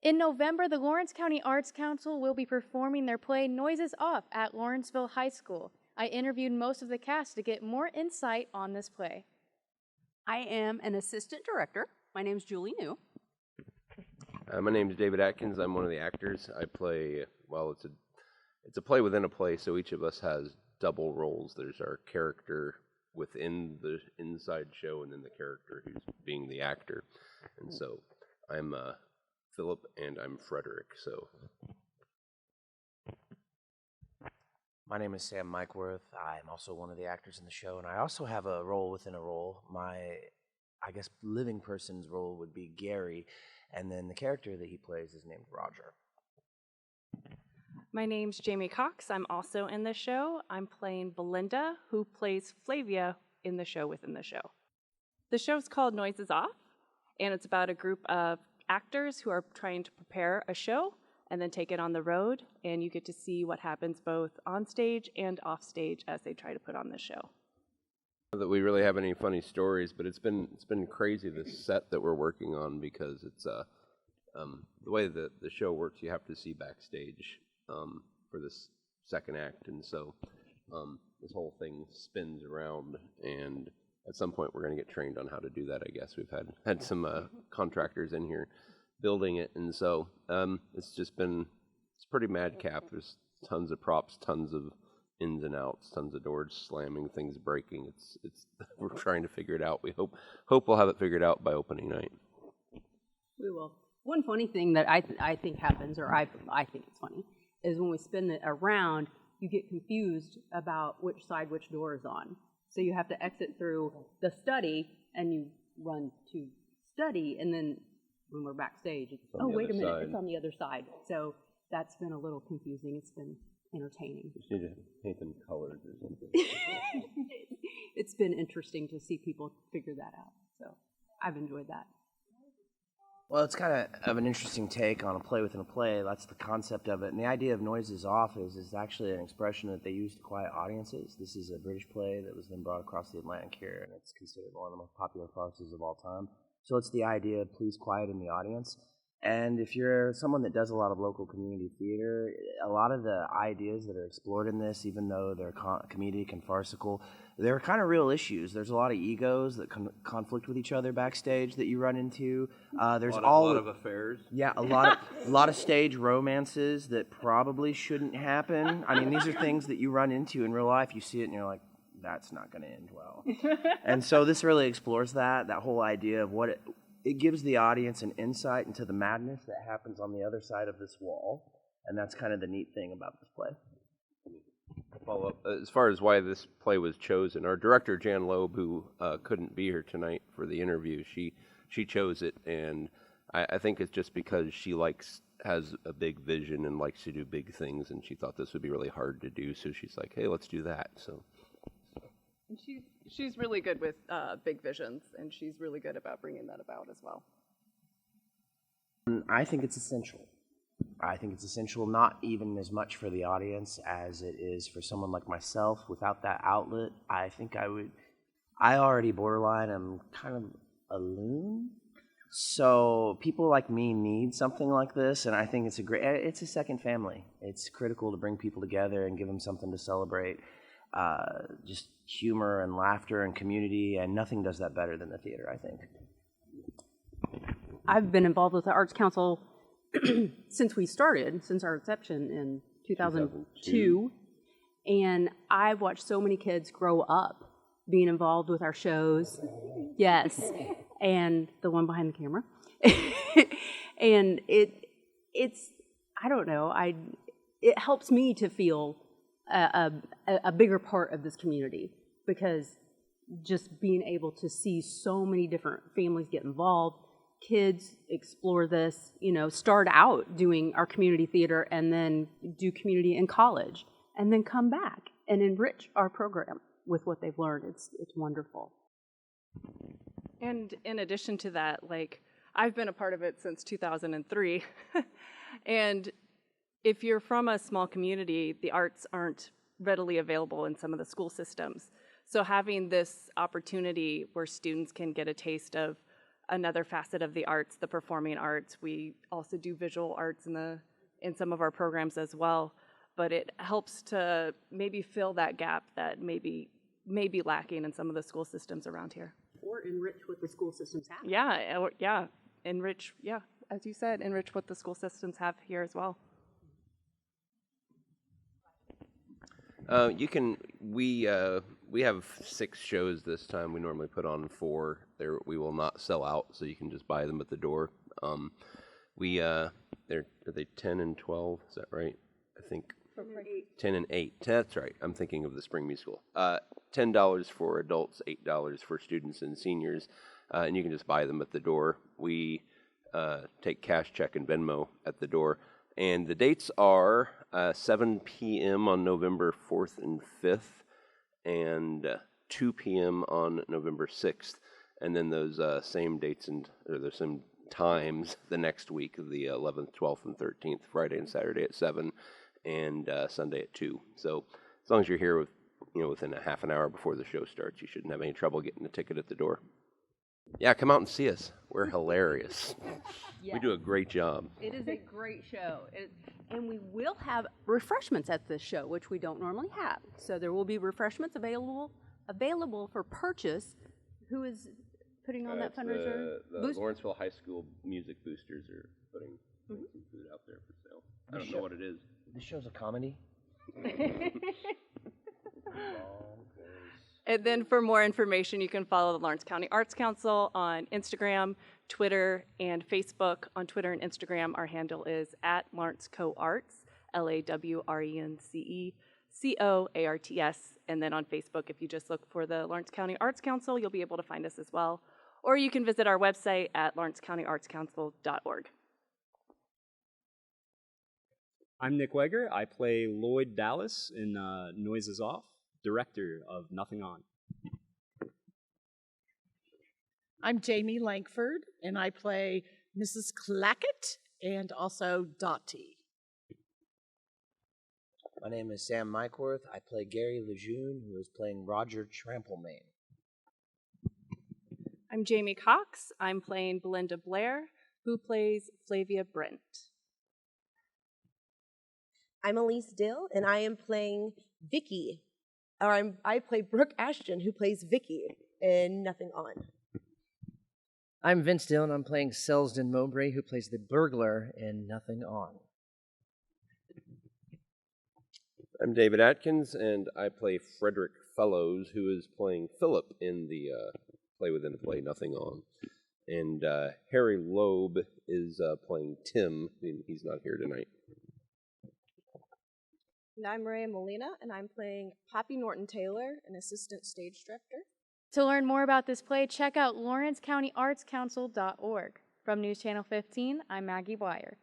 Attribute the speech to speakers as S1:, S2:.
S1: In November, the Lawrence County Arts Council will be performing their play Noises Off at Lawrenceville High School. I interviewed most of the cast to get more insight on this play.
S2: I am an assistant director. My name's Julie New.
S3: My name is David Atkins. I'm one of the actors. I play, well, it's a play within a play, so each of us has double roles. There's our character within the inside show and then the character who's being the actor. And so I'm Philip and I'm Frederick, so.
S4: My name is Sam Mikeworth. I'm also one of the actors in the show, and I also have a role within a role. My, I guess, living person's role would be Gary, and then the character that he plays is named Roger.
S5: My name's Jamie Cox. I'm also in the show. I'm playing Belinda, who plays Flavia in the show within the show. The show's called Noises Off, and it's about a group of actors who are trying to prepare a show and then take it on the road, and you get to see what happens both on stage and off stage as they try to put on the show.
S3: Not that we really have any funny stories, but it's been crazy, this set that we're working on, because it's the way that the show works, you have to see backstage for this second act, and so this whole thing spins around, and at some point we're going to get trained on how to do that, I guess. We've had some contractors in here building it, and so it's pretty madcap. There's tons of props, tons of ins and outs, tons of doors slamming, things breaking. It's we're trying to figure it out. We hope we'll have it figured out by opening night.
S2: We will. One funny thing that I think happens, or I think it's funny, is when we spin it around, you get confused about which side which door is on. So you have to exit through the study, and you run to study, and then when we're backstage, it's, oh, wait a minute, it's on the other side. So that's been a little confusing. It's been entertaining.
S3: You just need to paint them colors or something.
S2: It's been interesting to see people figure that out. So I've enjoyed that.
S4: Well, it's kind of an interesting take on a play within a play. That's the concept of it. And the idea of Noises Off is actually an expression that they use to quiet audiences. This is a British play that was then brought across the Atlantic here, and it's considered one of the most popular farces of all time. So it's the idea of please quieten the audience. And if you're someone that does a lot of local community theater, a lot of the ideas that are explored in this, even though they're comedic and farcical, they're kind of real issues. There's a lot of egos that conflict with each other backstage that you run into. There's a lot of affairs. Yeah, a lot of stage romances that probably shouldn't happen. I mean, these are things that you run into in real life. You see it and you're like, that's not going to end well. And so this really explores that whole idea of what it gives the audience an insight into the madness that happens on the other side of this wall, and that's kind of the neat thing about this play.
S3: Follow up, as far as why this play was chosen, our director, Jan Loeb, who couldn't be here tonight for the interview, she chose it, and I think it's just because she has a big vision and likes to do big things, and she thought this would be really hard to do, so she's like, hey, let's do that. So.
S5: And she's really good with big visions, and she's really good about bringing that about as well.
S4: I think it's essential. I think it's essential not even as much for the audience as it is for someone like myself. Without that outlet, I think I already borderline, I'm kind of a loon. So people like me need something like this, and I think it's a second family. It's critical to bring people together and give them something to celebrate. Just humor and laughter and community, and nothing does that better than the theater, I think.
S2: I've been involved with the Arts Council since our inception in 2002, and I've watched so many kids grow up being involved with our shows. Yes, and the one behind the camera. And it's I don't know, it helps me to feel a bigger part of this community, because just being able to see so many different families get involved, kids explore this, start out doing our community theater and then do community in college and then come back and enrich our program with what they've learned. It's wonderful.
S5: And in addition to that, I've been a part of it since 2003, and if you're from a small community, the arts aren't readily available in some of the school systems. So having this opportunity where students can get a taste of another facet of the arts, the performing arts. We also do visual arts in some of our programs as well. But it helps to maybe fill that gap that may be lacking in some of the school systems around here.
S2: Or enrich what the school systems have.
S5: Enrich, as you said, enrich what the school systems have here as well.
S3: We have 6 shows this time. We normally put on 4. We will not sell out, so you can just buy them at the door. Are they 10 and 12? Is that right? I think 10 and 8. That's right. I'm thinking of the spring musical. $10 for adults, $8 for students and seniors, and you can just buy them at the door. We take cash, check, and Venmo at the door. And the dates are 7 p.m. on November 4th and 5th, and 2 p.m. on November 6th. And then those same dates or the same times the next week, the 11th, 12th, and 13th, Friday and Saturday at 7, and Sunday at 2. So as long as you're here within a half an hour before the show starts, you shouldn't have any trouble getting a ticket at the door. Yeah, come out and see us. We're hilarious.
S2: Yeah.
S3: We do a great job.
S2: It is a great show. And we will have refreshments at this show, which we don't normally have. So there will be refreshments available for purchase. Who is putting on that fundraiser?
S3: The Lawrenceville High School Music Boosters are putting some food out there for sale. I don't know what it is.
S4: This show's a comedy.
S5: And then for more information, you can follow the Lawrence County Arts Council on Instagram, Twitter, and Facebook. On Twitter and Instagram, our handle is @LawrenceCoArts, LAWRENCECOARTS. And then on Facebook, if you just look for the Lawrence County Arts Council, you'll be able to find us as well. Or you can visit our website at lawrencecountyartscouncil.org.
S6: I'm Nick Weger. I play Lloyd Dallas in Noises Off, director of Nothing On.
S7: I'm Jamie Langford, and I play Mrs. Clackett and also Dottie.
S4: My name is Sam Mykeworth. I play Gary Lejeune, who is playing Roger Tramplemane.
S5: I'm Jamie Cox. I'm playing Belinda Bleyer, who plays Flavia Brent.
S8: I'm Elise Dill, and I am playing Vicky. I play Brooke Ashton, who plays Vicky in Nothing On.
S9: I'm Vince Dill, and I'm playing Selsden Mowbray, who plays the burglar in Nothing On.
S3: I'm David Atkins, and I play Frederick Fellows, who is playing Philip in the Play Within a Play Nothing On. And Harry Loeb is playing Tim, and he's not here tonight.
S8: And I'm Maria Molina, and I'm playing Poppy Norton-Taylor, an assistant stage director.
S1: To learn more about this play, check out LawrenceCountyArtsCouncil.org. From News Channel 15, I'm Maggee Bleyer.